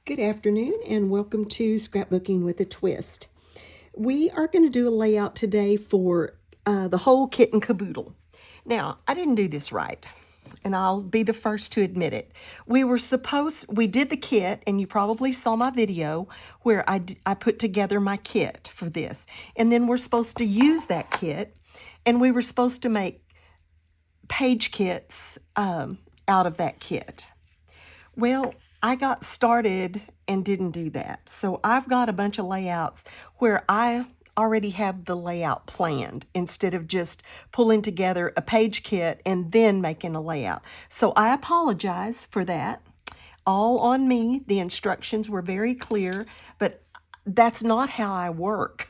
Good afternoon and welcome to Scrapbooking with a Twist. We are going to do a layout today for the whole Kit and Caboodle. Now, I didn't do this right, and I'll be the first to admit it. We did the kit, and you probably saw my video where I put together my kit for this. And then we're supposed to use that kit, and we were supposed to make page kits out of that kit. Well, I got started and didn't do that. So I've got a bunch of layouts where I already have the layout planned instead of just pulling together a page kit and then making a layout. So I apologize for that. All on me. The instructions were very clear, but that's not how I work.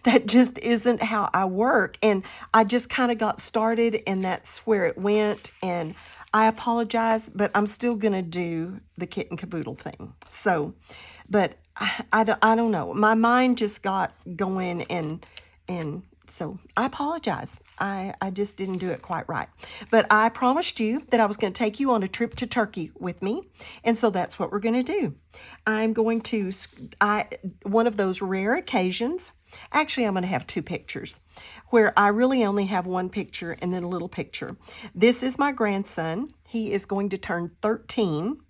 That just isn't how I work. And I just kind of got started and that's where it went. And I apologize, but I'm still going to do the Kit and Caboodle thing. So, but I don't know. My mind just got going and so I apologize. I just didn't do it quite right. But I promised you that I was going to take you on a trip to Turkey with me. And so that's what we're going to do. I'm going to, one of those rare occasions, actually I'm going to have two pictures where I really only have one picture and then a little picture. This is my grandson. He is going to turn 13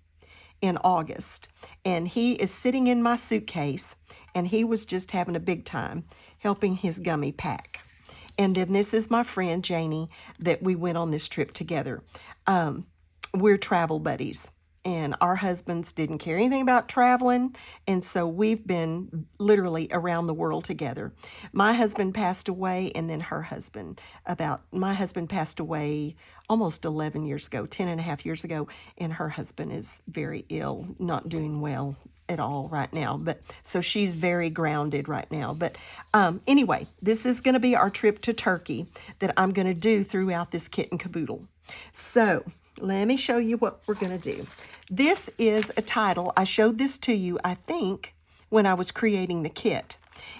in August. And he is sitting in my suitcase and he was just having a big time helping his gummy pack. And then this is my friend Janie that we went on this trip together. We're travel buddies and our husbands didn't care anything about traveling. And so we've been literally around the world together. My husband passed away and then my husband passed away almost 11 years ago, 10 and a half years ago. And her husband is very ill, not doing well at all right now. But so she's very grounded right now. But anyway, this is going to be our trip to Turkey that I'm going to do throughout this Kit and Caboodle. So let me show you what we're going to do. This is a title. I showed this to you, I think, when I was creating the kit.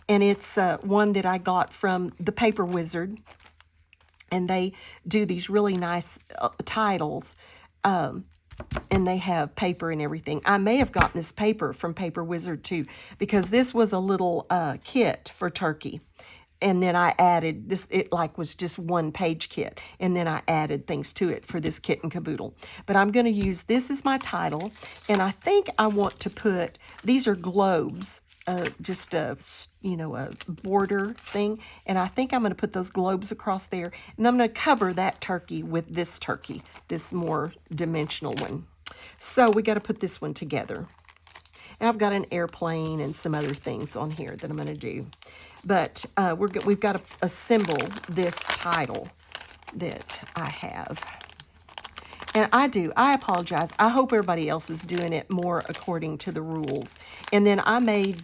And it's one that I got from the Paper Wizard. And they do these really nice titles. And they have paper and everything. I may have gotten this paper from Paper Wizard too, because this was a little kit for Turkey. And then I added this, it like was just one page kit. And then I added things to it for this Kit and Caboodle. But I'm going to use this as my title. And I think I want to put, these are globes, just a border thing. And I think I'm going to put those globes across there. And I'm going to cover that turkey with this turkey, this more dimensional one. So we got to put this one together. And I've got an airplane and some other things on here that I'm going to do. But we've got to assemble this title that I have. And I apologize. I hope everybody else is doing it more according to the rules. And then I may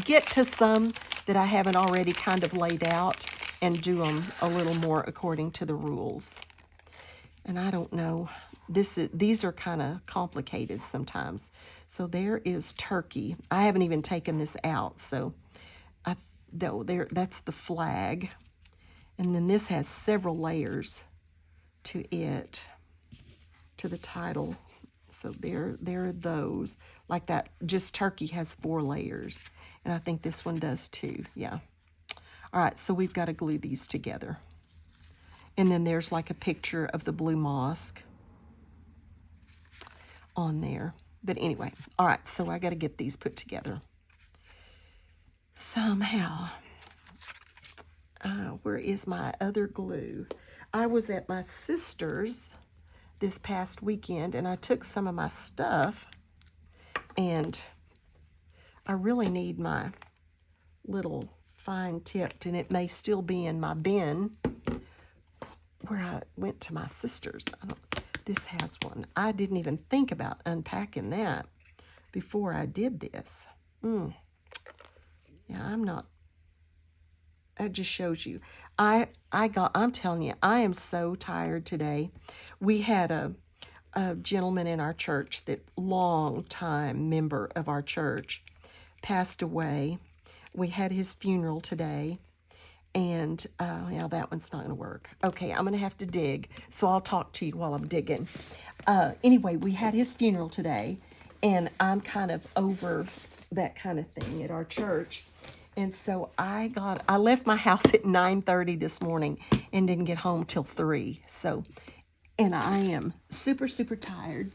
get to some that I haven't already kind of laid out and do them a little more according to the rules. And I don't know. These are kind of complicated sometimes. So there is turkey. I haven't even taken this out, so that's the flag. And then this has several layers to it, to the title. So there are those. Like that, just turkey has 4 layers. And I think this one does too, yeah. All right, so we've got to glue these together. And then there's like a picture of the blue mosque on there. But anyway, all right, so I got to get these put together somehow. Where is my other glue? I was at my sister's this past weekend, and I took some of my stuff, and I really need my little fine tipped, and it may still be in my bin where I went to my sister's. This has one. I didn't even think about unpacking that before I did this. Yeah, that just shows you. I'm telling you, I am so tired today. We had a gentleman in our church, that long-time member of our church, passed away. We had his funeral today. And yeah, that one's not going to work. Okay, I'm going to have to dig, so I'll talk to you while I'm digging. Anyway, we had his funeral today, And I'm kind of over that kind of thing at our church. And so I left my house at 9:30 this morning and didn't get home till 3. So, and I am super, super tired.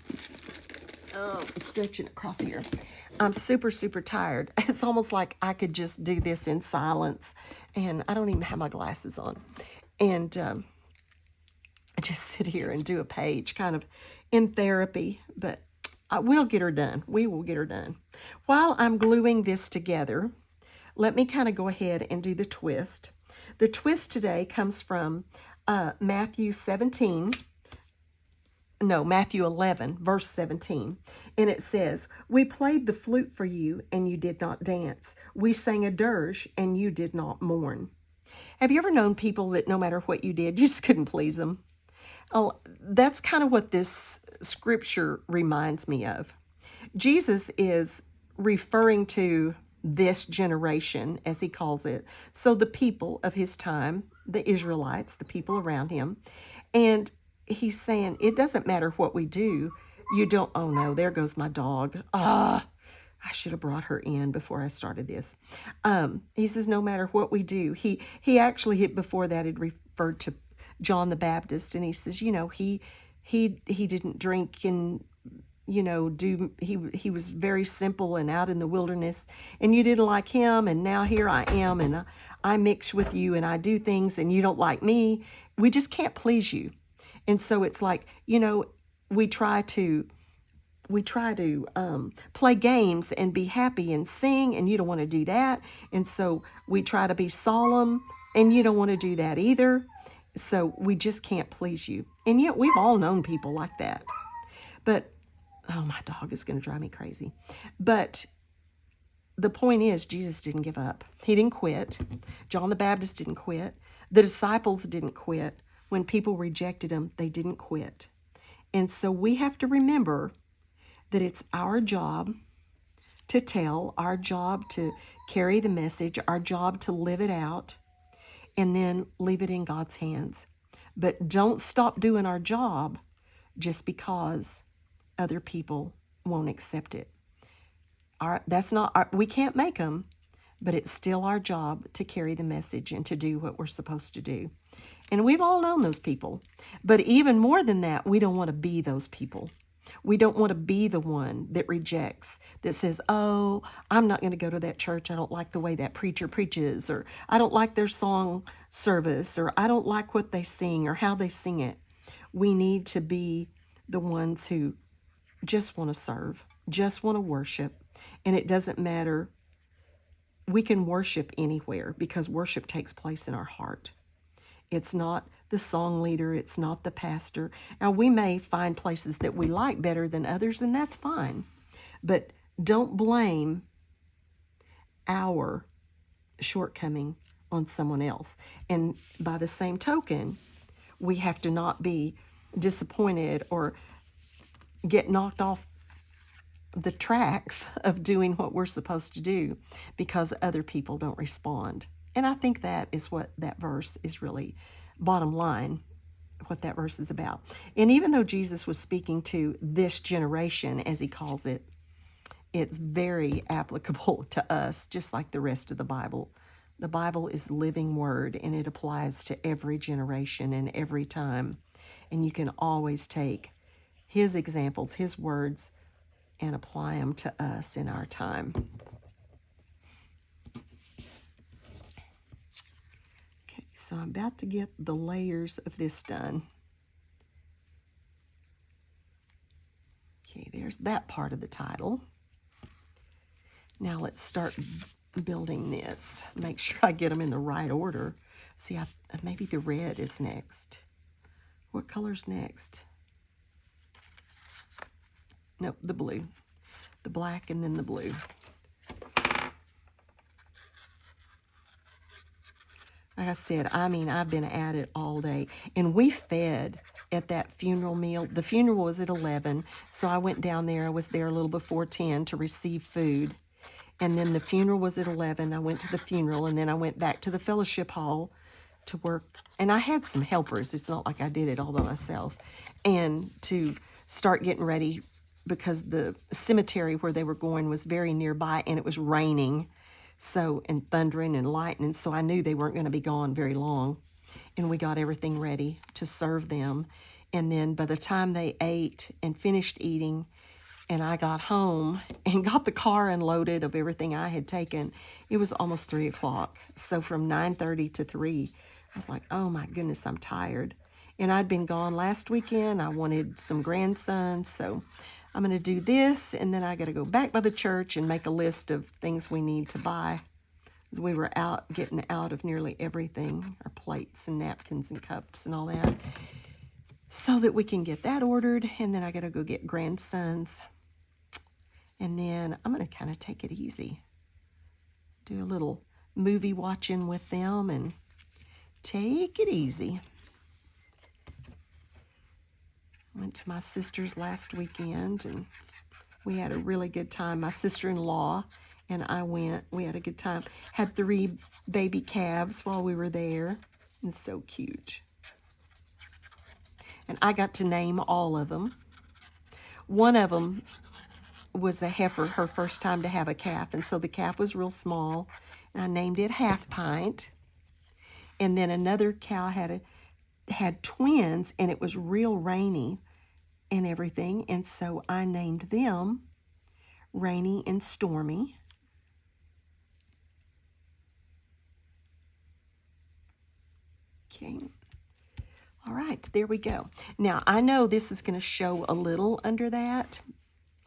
Stretching across here. I'm super, super tired. It's almost like I could just do this in silence. And I don't even have my glasses on. And I just sit here and do a page kind of in therapy. But we'll get her done. We will get her done. While I'm gluing this together, let me kind of go ahead and do the twist. The twist today comes from Matthew 11, verse 17. And it says, "We played the flute for you, and you did not dance. We sang a dirge, and you did not mourn." Have you ever known people that no matter what you did, you just couldn't please them? Oh, that's kind of what this scripture reminds me of. Jesus is referring to this generation, as he calls it. So the people of his time, the Israelites, the people around him. And he's saying, it doesn't matter what we do. You don't, oh no, there goes my dog. I should have brought her in before I started this. He says, no matter what we do. He actually, before that, had referred to John the Baptist, and he says, he didn't drink and he was very simple and out in the wilderness, and you didn't like him, and now here I am, and I mix with you, and I do things, and you don't like me. We just can't please you. And so it's like, we try to play games and be happy and sing, and you don't want to do that. And so we try to be solemn, and you don't want to do that either. So we just can't please you. And yet we've all known people like that. But oh, my dog is going to drive me crazy. But the point is, Jesus didn't give up. He didn't quit. John the Baptist didn't quit. The disciples didn't quit. When people rejected him, they didn't quit. And so we have to remember that it's our job to tell, our job to carry the message, our job to live it out, and then leave it in God's hands. But don't stop doing our job just because other people won't accept it. We can't make them, but it's still our job to carry the message and to do what we're supposed to do. And we've all known those people. But even more than that, we don't want to be those people. We don't want to be the one that rejects, that says, oh, I'm not going to go to that church. I don't like the way that preacher preaches, or I don't like their song service, or I don't like what they sing or how they sing it. We need to be the ones who just want to serve, just want to worship. And it doesn't matter. We can worship anywhere because worship takes place in our heart. It's not the song leader. It's not the pastor. Now, we may find places that we like better than others, and that's fine. But don't blame our shortcoming on someone else. And by the same token, we have to not be disappointed or get knocked off the tracks of doing what we're supposed to do because other people don't respond. And I think that is what that verse is really, bottom line, what that verse is about. And even though Jesus was speaking to this generation, as he calls it, it's very applicable to us, just like the rest of the Bible. The Bible is living word, and it applies to every generation and every time. And you can always take his examples, his words, and apply them to us in our time. Okay, so I'm about to get the layers of this done. Okay, there's that part of the title. Now let's start building this. Make sure I get them in the right order. See, maybe the red is next. What color's next? Nope, the blue. The black and then the blue. Like I said, I've been at it all day. And we fed at that funeral meal. The funeral was at 11, so I went down there. I was there a little before 10 to receive food. And then the funeral was at 11. I went to the funeral, and then I went back to the fellowship hall to work. And I had some helpers. It's not like I did it all by myself. And to start getting ready because the cemetery where they were going was very nearby, and it was raining, so, and thundering and lightning, so I knew they weren't going to be gone very long. And we got everything ready to serve them. And then by the time they ate and finished eating, and I got home and got the car unloaded of everything I had taken, it was almost 3 o'clock. So from 9:30 to 3, I was like, oh my goodness, I'm tired. And I'd been gone last weekend. I wanted some grandsons, so I'm going to do this, and then I got to go back by the church and make a list of things we need to buy. We were out, getting out of nearly everything, our plates and napkins and cups and all that, so that we can get that ordered. And then I got to go get grandsons. And then I'm going to kind of take it easy. Do a little movie watching with them and take it easy. Went to my sister's last weekend, and we had a really good time. My sister-in-law and I went. We had a good time. Had 3 baby calves while we were there. It's so cute. And I got to name all of them. One of them was a heifer, her first time to have a calf. And so the calf was real small, and I named it Half Pint. And then another cow had twins, and it was real rainy and everything. And so I named them Rainy and Stormy. Okay. All right, there we go. Now, I know this is going to show a little under that,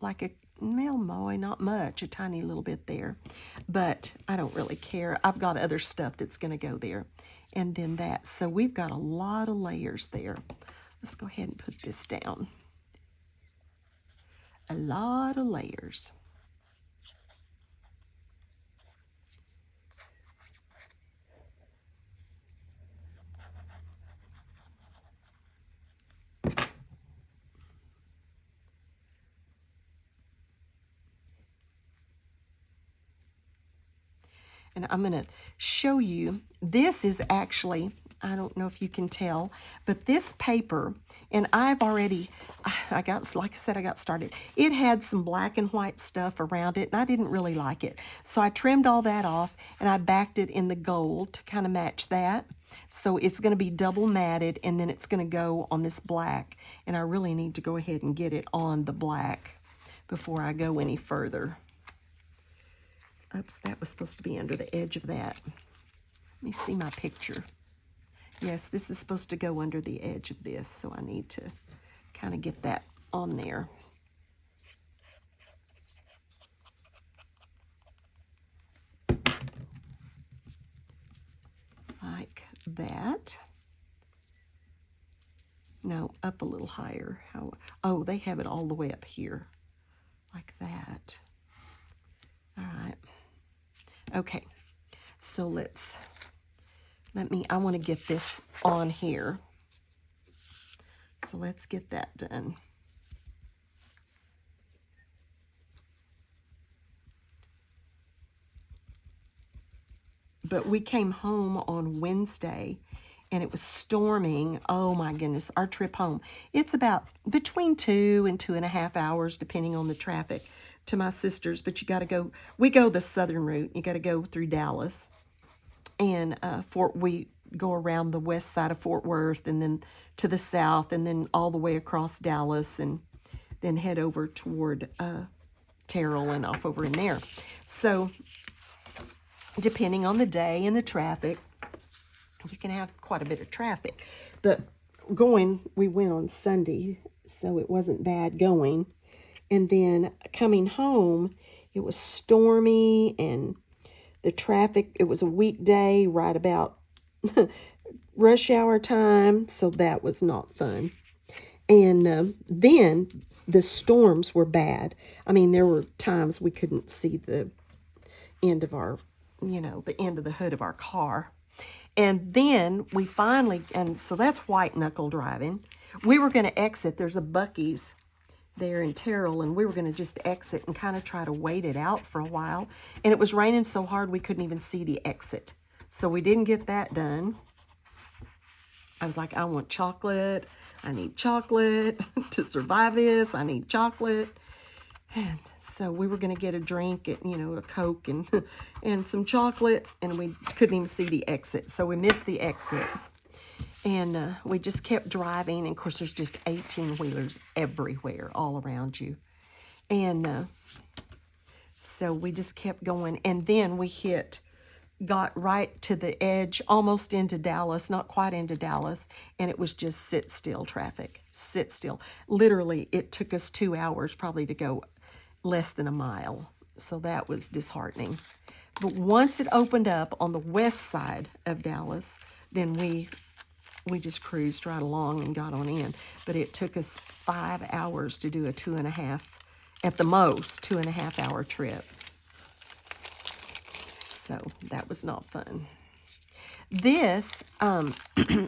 like a nail moy, not much, a tiny little bit there, but I don't really care. I've got other stuff that's going to go there, and then that. So we've got a lot of layers there. Let's go ahead and put this down. A lot of layers. And I'm going to show you, this is actually, I don't know if you can tell, but this paper, and I've already, like I said, I got started. It had some black and white stuff around it, and I didn't really like it. So I trimmed all that off, and I backed it in the gold to kind of match that. So it's going to be double matted, and then it's going to go on this black. And I really need to go ahead and get it on the black before I go any further. Oops, that was supposed to be under the edge of that. Let me see my picture. Yes, this is supposed to go under the edge of this, so I need to kind of get that on there. Like that. No, up a little higher. Oh, they have it all the way up here. Like that. All right. Okay, so I want to get this on here. So let's get that done. But we came home on Wednesday, and it was storming. Oh my goodness, our trip home. It's about between 2 and 2.5 hours, depending on the traffic, to my sister's. But you got to go, we go the southern route. You got to go through Dallas. And we go around the west side of Fort Worth, and then to the south, and then all the way across Dallas, and then head over toward Terrell and off over in there. So depending on the day and the traffic, you can have quite a bit of traffic. But we went on Sunday, so it wasn't bad going. And then coming home, it was stormy, and the traffic, it was a weekday right about rush hour time, so that was not fun. And then the storms were bad. I mean, there were times we couldn't see the end of the end of the hood of our car. And then we finally, and so that's white knuckle driving. We were going to exit. There's a Buc-ee's there in Terrell, and we were going to just exit and kind of try to wait it out for a while. And it was raining so hard we couldn't even see the exit. So we didn't get that done. I was like, I want chocolate. I need chocolate to survive this. I need chocolate. And so we were going to get a drink, you know, a Coke and, and some chocolate, and we couldn't even see the exit. So we missed the exit. And we just kept driving. And, of course, there's just 18-wheelers everywhere all around you. And so we just kept going. And then we got right to the edge, almost into Dallas, not quite into Dallas, and it was just sit still traffic, sit still. Literally, it took us 2 hours probably to go less than a mile, so that was disheartening. But once it opened up on the west side of Dallas, then we just cruised right along and got on in. But it took us 5 hours to do a 2.5, at the most, 2.5-hour trip. So that was not fun. This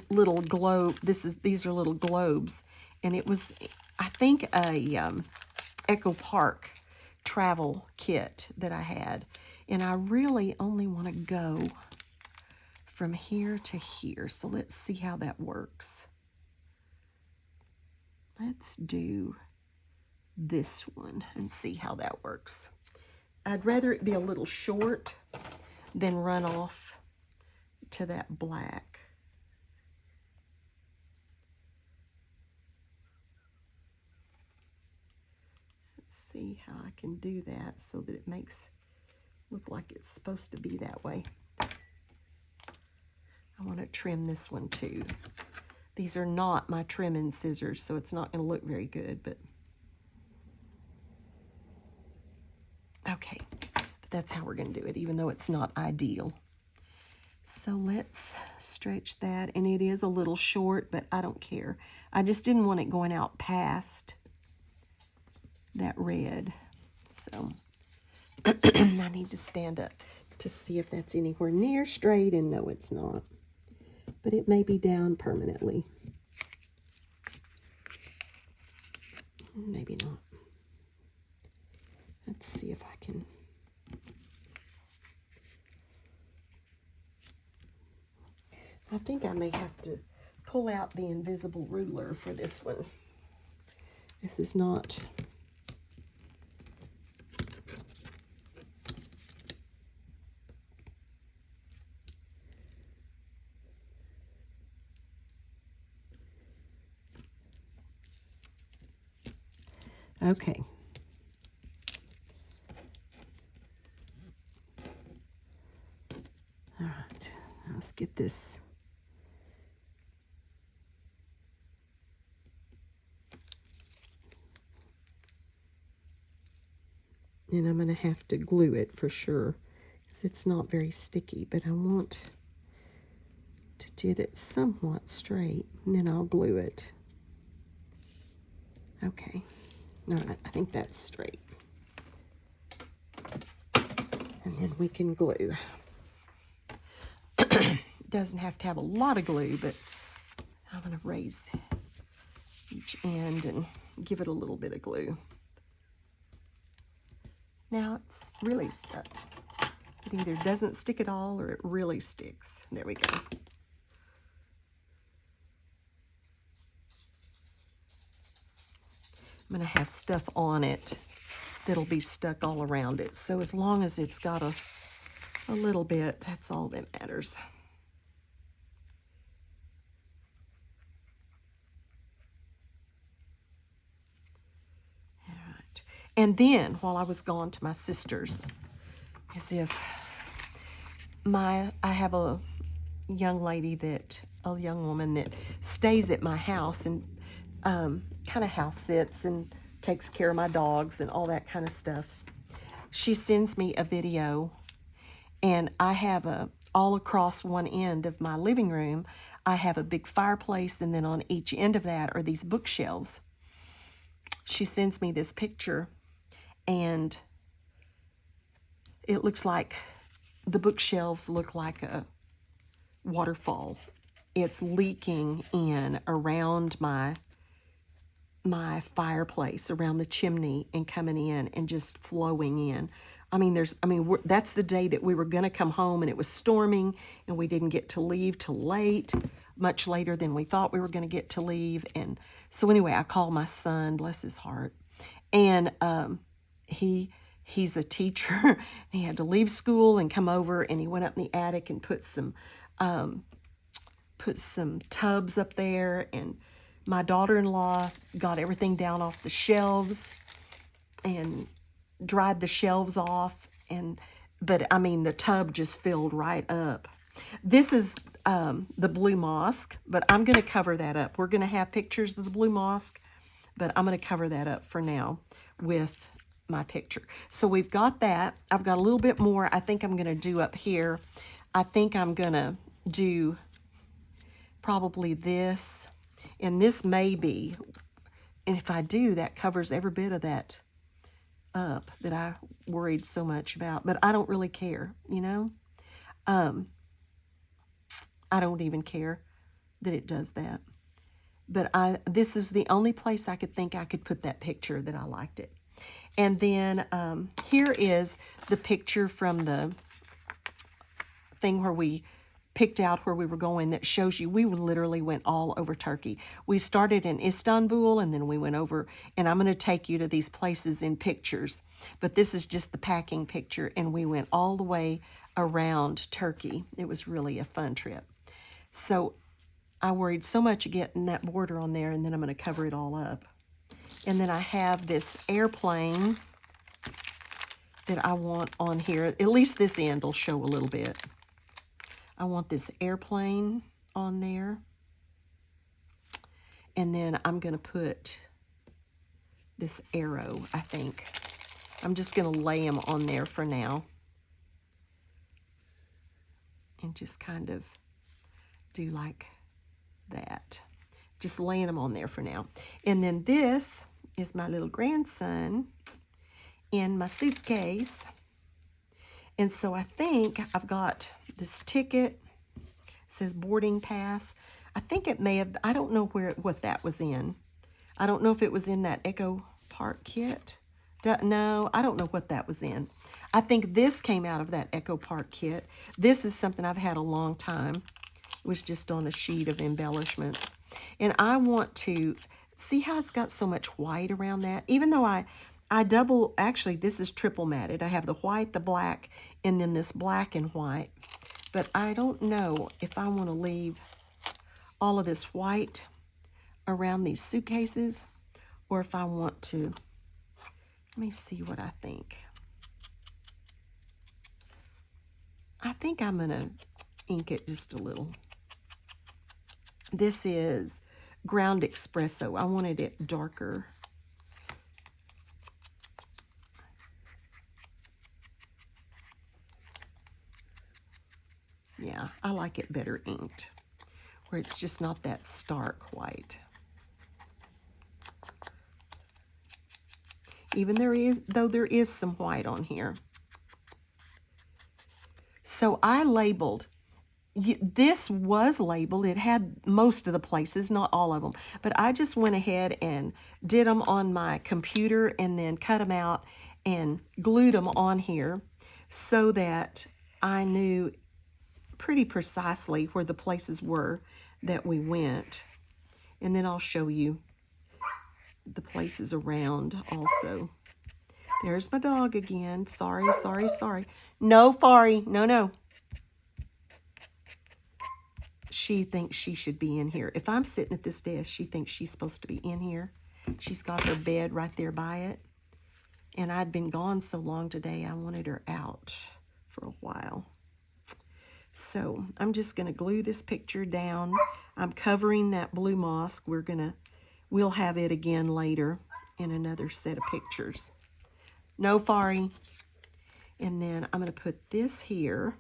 little globe, these are little globes, and it was, I think, a Echo Park travel kit that I had. And I really only want to go from here to here. So let's see how that works. Let's do this one and see how that works. I'd rather it be a little short than run off to that black. Let's see how I can do that so that it makes look like it's supposed to be that way. I want to trim this one too. These are not my trimming scissors, so it's not going to look very good, but okay. But that's how we're going to do it, even though it's not ideal. So let's stretch that, and it is a little short, but I don't care. I just didn't want it going out past that red. So I need to stand up to see if that's anywhere near straight, and no, it's not. But it may be down permanently. Maybe not. Let's see if I can. I think I may have to pull out the invisible ruler for this one. This is not. Okay. All right, let's get this. And I'm going to have to glue it for sure, because it's not very sticky, but I want to get it somewhat straight, and then I'll glue it. Okay. All right, I think that's straight. And then we can glue. Doesn't have to have a lot of glue, but I'm going to raise each end and give it a little bit of glue. Now it's really stuck. It either doesn't stick at all or it really sticks. There we go. I'm going to have stuff on it that'll be stuck all around it. So as long as it's got a little bit, that's all that matters. All right. And then while I was gone to my sister's, as if I have a young woman that stays at my house and kind of house sits and takes care of my dogs and all that kind of stuff. She sends me a video, and I have all across one end of my living room, I have a big fireplace, and then on each end of that are these bookshelves. She sends me this picture, and it looks like the bookshelves look like a waterfall. It's leaking in around my fireplace, around the chimney, and coming in and just flowing in. That's the day that we were going to come home, and it was storming, and we didn't get to leave till late, much later than we thought we were going to get to leave. And so anyway, I called my son, bless his heart, and he's a teacher. And he had to leave school and come over, and he went up in the attic and put some tubs up there, and my daughter-in-law got everything down off the shelves and dried the shelves off, but I mean the tub just filled right up. This is the blue mosque, but I'm going to cover that up. We're going to have pictures of the blue mosque, but I'm going to cover that up for now with my picture. So we've got that. I've got a little bit more I think I'm going to do up here. I think I'm going to do probably this, and this may be, and if I do, that covers every bit of that up that I worried so much about, but I don't really care, you know. I don't even care that it does that. But this is the only place I could think I could put that picture that I liked it. And then here is the picture from the thing where we picked out where we were going that shows you we literally went all over Turkey. We started in Istanbul, and then we went over, and I'm going to take you to these places in pictures. But this is just the packing picture, and we went all the way around Turkey. It was really a fun trip. So I worried so much getting that border on there, and then I'm going to cover it all up. And then I have this airplane that I want on here. At least this end will show a little bit. I want this airplane on there. And then I'm going to put this arrow, I think. I'm just going to lay them on there for now. And just kind of do like that. Just laying them on there for now. And then this is my little grandson in my suitcase. And so I think I've got this ticket. It says boarding pass. I think it may have, I don't know what that was in. I don't know if it was in that Echo Park kit. No, I don't know what that was in. I think this came out of that Echo Park kit. This is something I've had a long time. It was just on a sheet of embellishments. And I want to see how it's got so much white around that. Even though I double, actually this is triple matted. I have the white, the black, and then this black and white. But I don't know if I want to leave all of this white around these suitcases, or if I want to, let me see what I think. I think I'm going to ink it just a little. This is ground espresso. I wanted it darker. Yeah, I like it better inked, where it's just not that stark white. Even though there is some white on here. So I labeled, this was labeled, it had most of the places, not all of them, but I just went ahead and did them on my computer and then cut them out and glued them on here so that I knew pretty precisely where the places were that we went. And then I'll show you the places around also. There's my dog again. Sorry, sorry, sorry. No, Fari. No, no. She thinks she should be in here. If I'm sitting at this desk, she thinks she's supposed to be in here. She's got her bed right there by it. And I'd been gone so long today, I wanted her out for a while. So I'm just going to glue this picture down. I'm covering that blue mosque. We'll have it again later in another set of pictures. No, Fari. And then I'm going to put this here.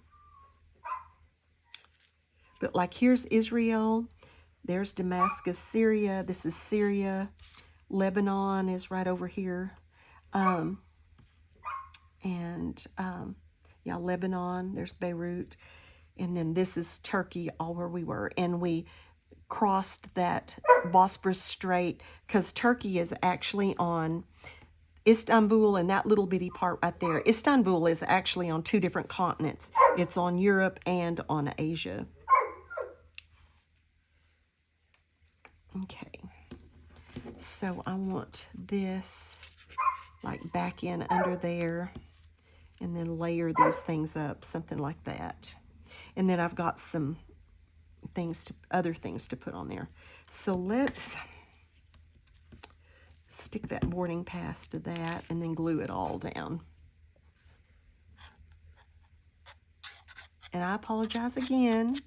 But like here's Israel. There's Damascus, Syria. This is Syria. Lebanon is right over here. Yeah, Lebanon. There's Beirut. And then this is Turkey, all where we were. And we crossed that Bosporus Strait because Turkey is actually on Istanbul and that little bitty part right there. Istanbul is actually on two different continents. It's on Europe and on Asia. Okay. So I want this like back in under there, and then layer these things up, something like that. And then I've got some other things to put on there. So let's stick that boarding pass to that and then glue it all down. And I apologize again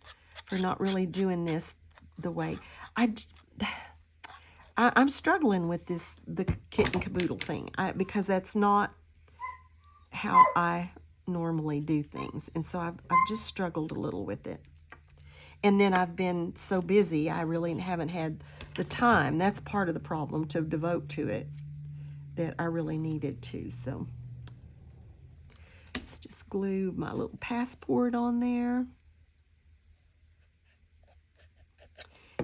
for not really doing this the way I'm struggling with the Kit and Caboodle thing because that's not how I normally do things, and so I've just struggled a little with it. And then I've been so busy, I really haven't had the time. That's part of the problem, to devote to it, that I really needed to. So let's just glue my little passport on there.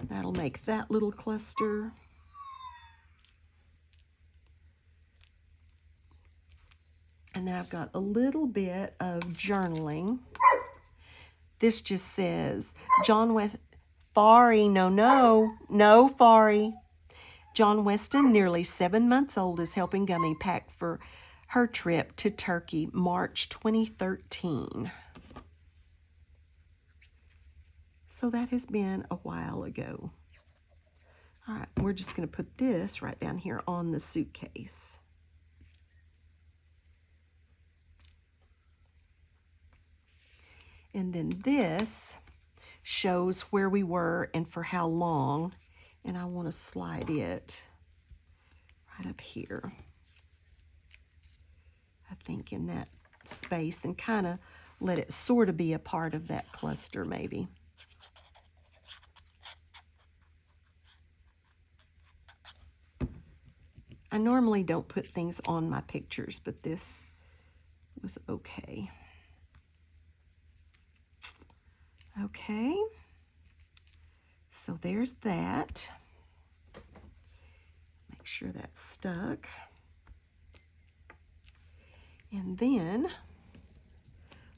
That'll make that little cluster. And then I've got a little bit of journaling. This just says, Fari, no, Fari. John Weston, nearly 7 months old, is helping Gummy pack for her trip to Turkey, March 2013. So that has been a while ago. All right, we're just going to put this right down here on the suitcase. And then this shows where we were and for how long. And I want to slide it right up here, I think, in that space, and kind of let it sort of be a part of that cluster maybe. I normally don't put things on my pictures, but this was okay. Okay, so there's that. Make sure that's stuck. And then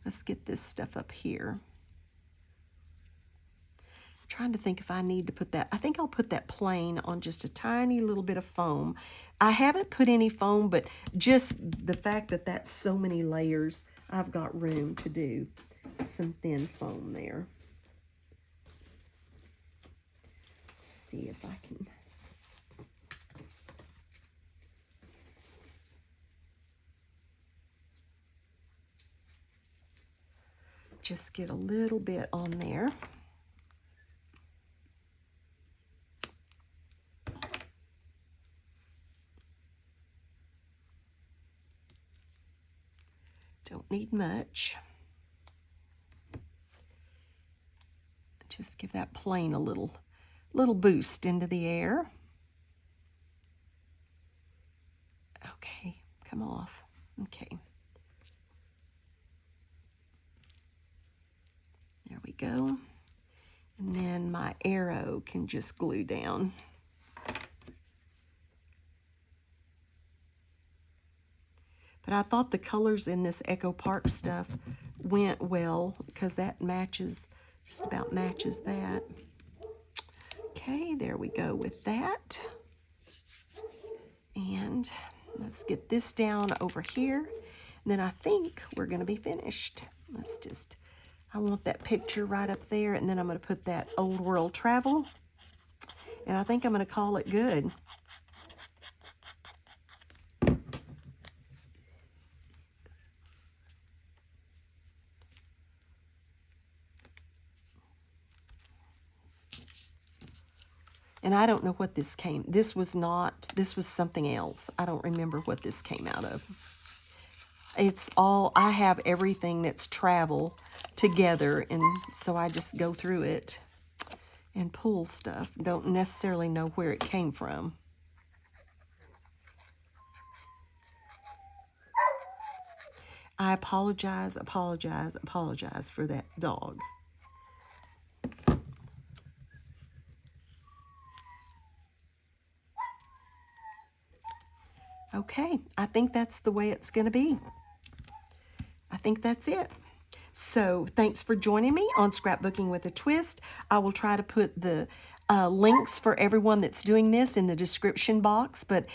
let's get this stuff up here. I'm trying to think if I need to put that. I think I'll put that plain on just a tiny little bit of foam. I haven't put any foam, but just the fact that that's so many layers, I've got room to do some thin foam there. Let's see if I can. Just get a little bit on there. Don't need much. Just give that plane a little boost into the air. Okay, come off. Okay. There we go. And then my arrow can just glue down. But I thought the colors in this Echo Park stuff went well because that matches, just about matches that. Okay, there we go with that. And let's get this down over here. And then I think we're going to be finished. Let's just, I want that picture right up there, and then I'm going to put that Old World Travel. And I think I'm going to call it good. And I don't know what this was something else. I don't remember what this came out of. It's all, I have everything that's travel together, and so I just go through it and pull stuff. Don't necessarily know where it came from. I apologize for that dog. Okay, I think that's the way it's going to be. I think that's it. So thanks for joining me on Scrapbooking with a Twist. I will try to put the links for everyone that's doing this in the description box, but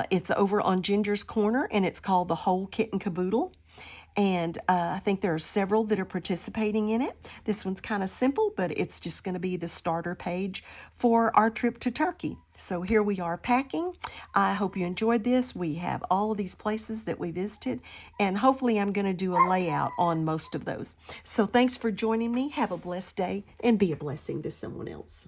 it's over on Ginger's Corner, and it's called The Whole Kit and Caboodle. And I think there are several that are participating in it. This one's kind of simple, but it's just going to be the starter page for our trip to Turkey. So here we are packing. I hope you enjoyed this. We have all of these places that we visited, and hopefully I'm going to do a layout on most of those. So thanks for joining me. Have a blessed day, and be a blessing to someone else.